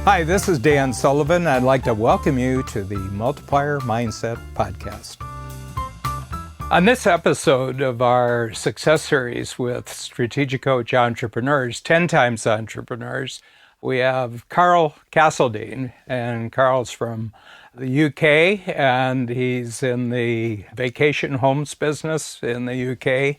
Hi, this is Dan Sullivan. I'd like to welcome you to the Multiplier Mindset Podcast. On this episode of our success series with Strategic Coach Entrepreneurs, 10 times entrepreneurs, we have Carl Castledine, and Carl's from the UK, and he's in the vacation homes business in the UK.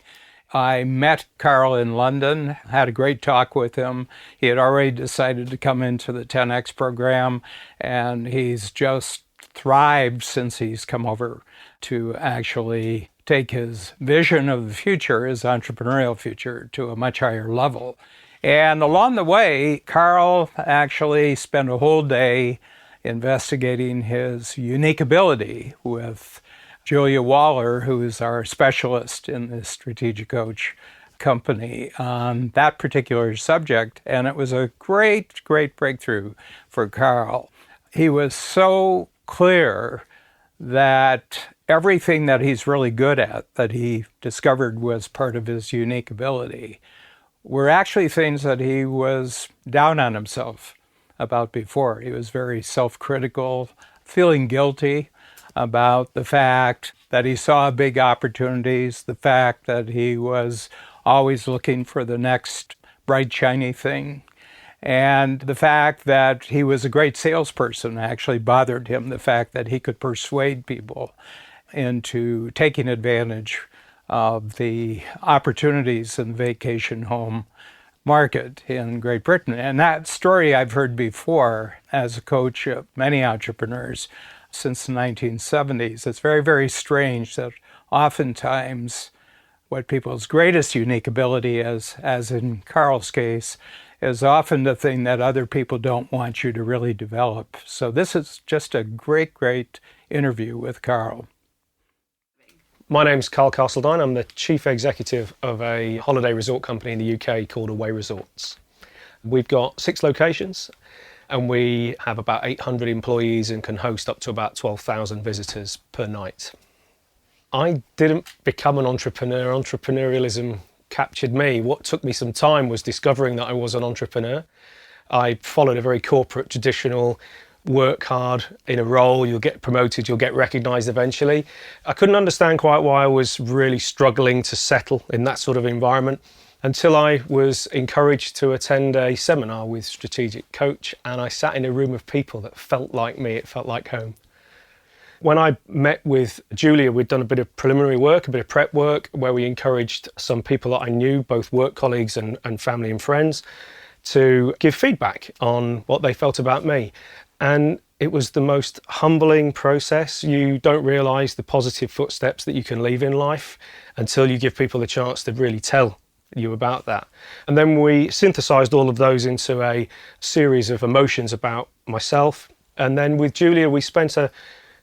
I met Carl in London, had a great talk with him. He had already decided to come into the 10X program, and he's just thrived since he's come over to actually take his vision of the future, his entrepreneurial future, to a much higher level. And along the way, Carl actually spent a whole day investigating his unique ability with Julia Waller, who is our specialist in the Strategic Coach company, on that particular subject. And it was a great, great breakthrough for Carl. He was so clear that everything that he's really good at, that he discovered was part of his unique ability, were actually things that he was down on himself about before. He was very self-critical, feeling guilty about the fact that he saw big opportunities, the fact that he was always looking for the next bright, shiny thing, and the fact that he was a great salesperson actually bothered him, the fact that he could persuade people into taking advantage of the opportunities in the vacation home market in Great Britain. And that story I've heard before as a coach of many entrepreneurs since the 1970s. It's very, very strange that oftentimes what people's greatest unique ability is, as in Carl's case, is often the thing that other people don't want you to really develop. So this is just a great, great interview with Carl. My name's Carl Castledine. I'm the chief executive of a holiday resort company in the UK called Away Resorts. We've got 6 locations and we have about 800 employees and can host up to about 12,000 visitors per night. I didn't become an entrepreneur. Entrepreneurialism captured me. What took me some time was discovering that I was an entrepreneur. I followed a very corporate, traditional work hard in a role, you'll get promoted, you'll get recognized eventually. I couldn't understand quite why I was really struggling to settle in that sort of environment until I was encouraged to attend a seminar with Strategic Coach, and I sat in a room of people that felt like me, it felt like home. When I met with Julia, we'd done a bit of preliminary work, a bit of prep work, where we encouraged some people that I knew, both work colleagues and family and friends, to give feedback on what they felt about me. And it was the most humbling process. You don't realise the positive footsteps that you can leave in life until you give people a chance to really tell you about that. And then we synthesised all of those into a series of emotions about myself. And then with Julia, we spent a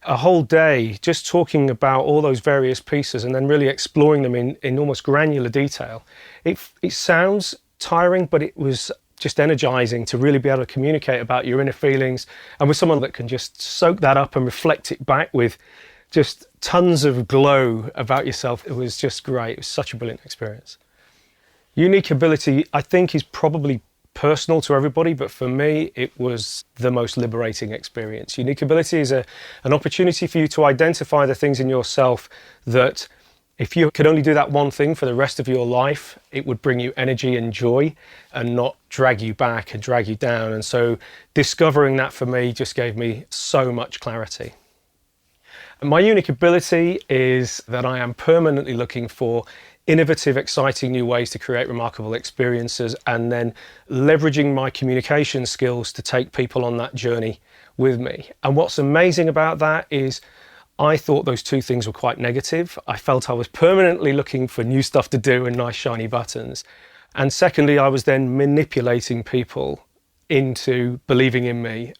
whole day just talking about all those various pieces and then really exploring them in almost granular detail. It sounds tiring, but it was just energizing to really be able to communicate about your inner feelings, and with someone that can just soak that up and reflect it back with just tons of glow about yourself. It was just great. It was such a brilliant experience. Unique ability, I think, is probably personal to everybody, but for me, it was the most liberating experience. Unique ability is an opportunity for you to identify the things in yourself that if you could only do that one thing for the rest of your life, it would bring you energy and joy and not drag you back and drag you down. And so discovering that for me just gave me so much clarity. And my unique ability is that I am permanently looking for innovative, exciting new ways to create remarkable experiences, and then leveraging my communication skills to take people on that journey with me. And what's amazing about that is I thought those two things were quite negative. I felt I was permanently looking for new stuff to do and nice shiny buttons. And secondly, I was then manipulating people into believing in me.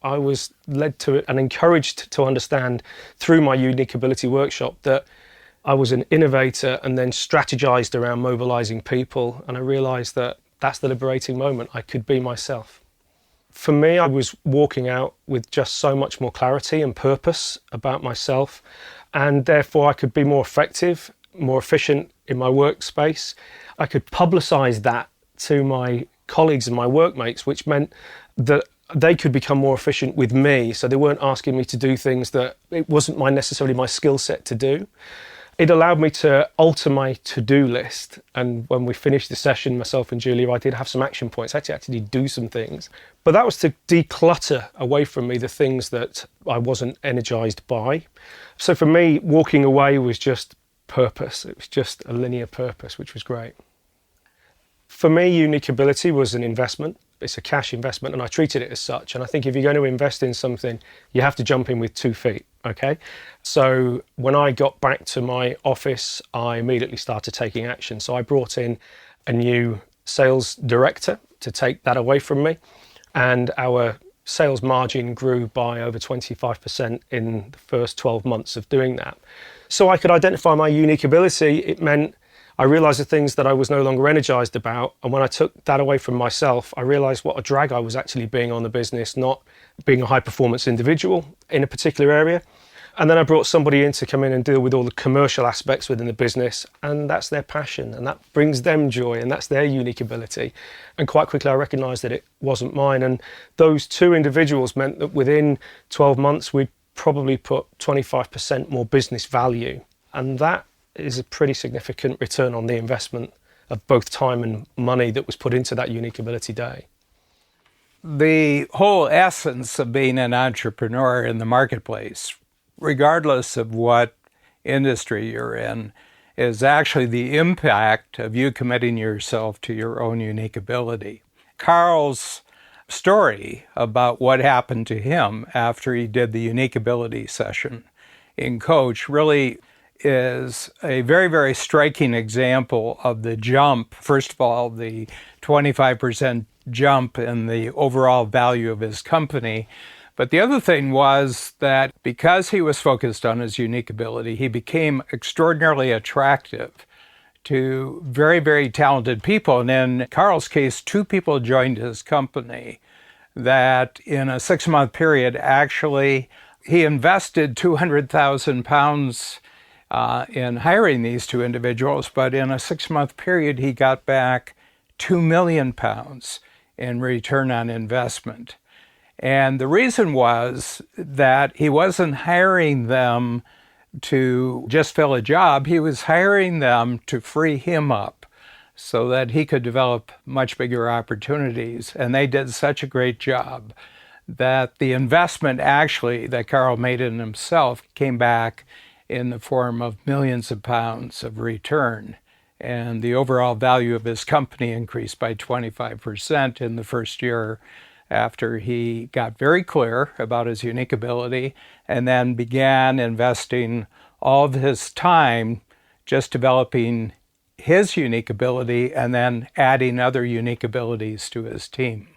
I was led to it and encouraged to understand through my Unique Ability workshop that I was an innovator and then strategized around mobilizing people. And I realized that that's the liberating moment. I could be myself. For me, I was walking out with just so much more clarity and purpose about myself, and therefore I could be more effective, more efficient in my workspace. I could publicize that to my colleagues and my workmates, which meant that they could become more efficient with me. So they weren't asking me to do things that it wasn't necessarily my skill set to do. It allowed me to alter my to-do list. And when we finished the session, myself and Julia, I did have some action points. I had to actually do some things. But that was to declutter away from me the things that I wasn't energized by. So for me, walking away was just purpose. It was just a linear purpose, which was great. For me, unique ability was an investment. It's a cash investment, and I treated it as such. And I think if you're going to invest in something, you have to jump in with 2 feet, okay? So when I got back to my office, I immediately started taking action. So I brought in a new sales director to take that away from me, and our sales margin grew by over 25% in the first 12 months of doing that. So I could identify my unique ability. It meant I realized the things that I was no longer energized about. And when I took that away from myself, I realized what a drag I was actually being on the business, not being a high performance individual in a particular area. And then I brought somebody in to come in and deal with all the commercial aspects within the business. And that's their passion, and that brings them joy, and that's their unique ability. And quite quickly, I recognized that it wasn't mine. And those 2 individuals meant that within 12 months, we'd probably put 25% more business value. And that is a pretty significant return on the investment of both time and money that was put into that unique ability day. The whole essence of being an entrepreneur in the marketplace, regardless of what industry you're in, is actually the impact of you committing yourself to your own unique ability. Carl's story about what happened to him after he did the unique ability session in Coach really is a very, very striking example of the jump. First of all, the 25% jump in the overall value of his company. But the other thing was that because he was focused on his unique ability, he became extraordinarily attractive to very, very talented people. And in Carl's case, 2 people joined his company that in a 6-month period, actually, he invested £200,000 in hiring these 2 individuals, but in a 6-month period, he got back £2 million in return on investment. And the reason was that he wasn't hiring them to just fill a job. He was hiring them to free him up so that he could develop much bigger opportunities. And they did such a great job that the investment actually that Carl made in himself came back in the form of millions of pounds of return. And the overall value of his company increased by 25% in the first year after he got very clear about his unique ability and then began investing all of his time just developing his unique ability and then adding other unique abilities to his team.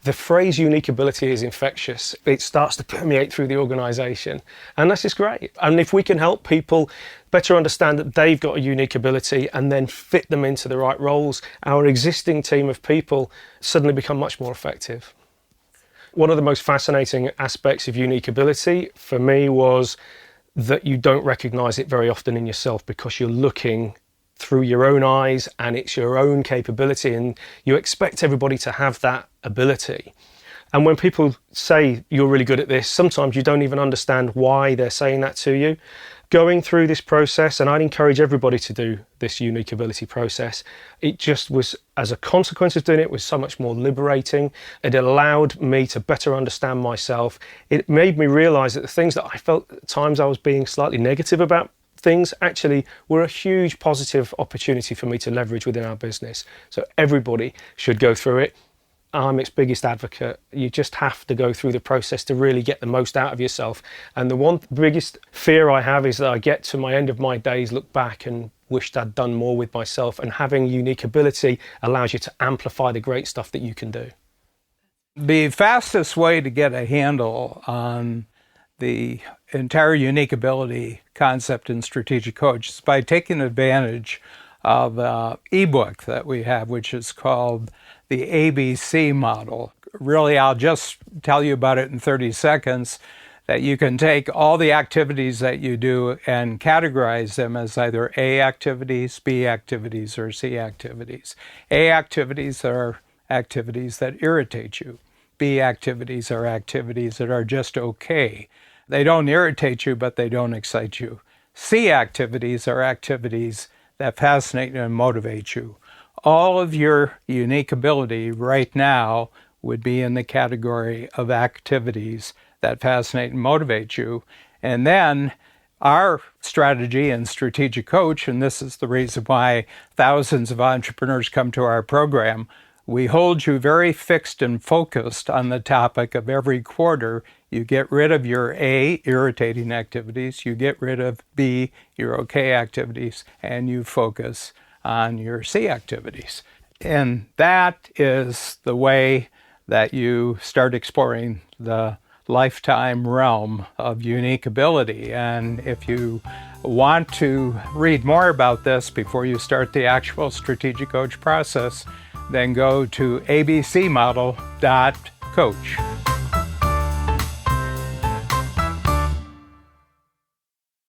The phrase unique ability is infectious. It starts to permeate through the organization, and that's just great. And if we can help people better understand that they've got a unique ability and then fit them into the right roles, our existing team of people suddenly become much more effective. One of the most fascinating aspects of unique ability for me was that you don't recognize it very often in yourself because you're looking through your own eyes and it's your own capability, and you expect everybody to have that ability. And when people say you're really good at this, sometimes you don't even understand why they're saying that to you. Going through this process, and I'd encourage everybody to do this unique ability process, it just was, as a consequence of doing it, was so much more liberating. It allowed me to better understand myself. It made me realize that the things that I felt at times I was being slightly negative about things actually were a huge positive opportunity for me to leverage within our business. So everybody should go through it. I'm its biggest advocate. You just have to go through the process to really get the most out of yourself. And the one biggest fear I have is that I get to my end of my days, look back and wished I'd done more with myself. And having unique ability allows you to amplify the great stuff that you can do. The fastest way to get a handle on the entire unique ability concept in Strategic Coach is by taking advantage of an ebook that we have, which is called the ABC model. Really, I'll just tell you about it in 30 seconds, that you can take all the activities that you do and categorize them as either A activities, B activities, or C activities. A activities are activities that irritate you. B B activities are activities that are just okay. They don't irritate you, but they don't excite you. C activities are activities that fascinate and motivate you. All of your unique ability right now would be in the category of activities that fascinate and motivate you. And then our strategy and strategic coach, and this is the reason why thousands of entrepreneurs come to our program, we hold you very fixed and focused on the topic of every quarter. You get rid of your A, irritating activities, you get rid of B, your okay activities, and you focus on your C activities. And that is the way that you start exploring the lifetime realm of unique ability. And if you want to read more about this before you start the actual strategic coach process, then go to abcmodel.coach.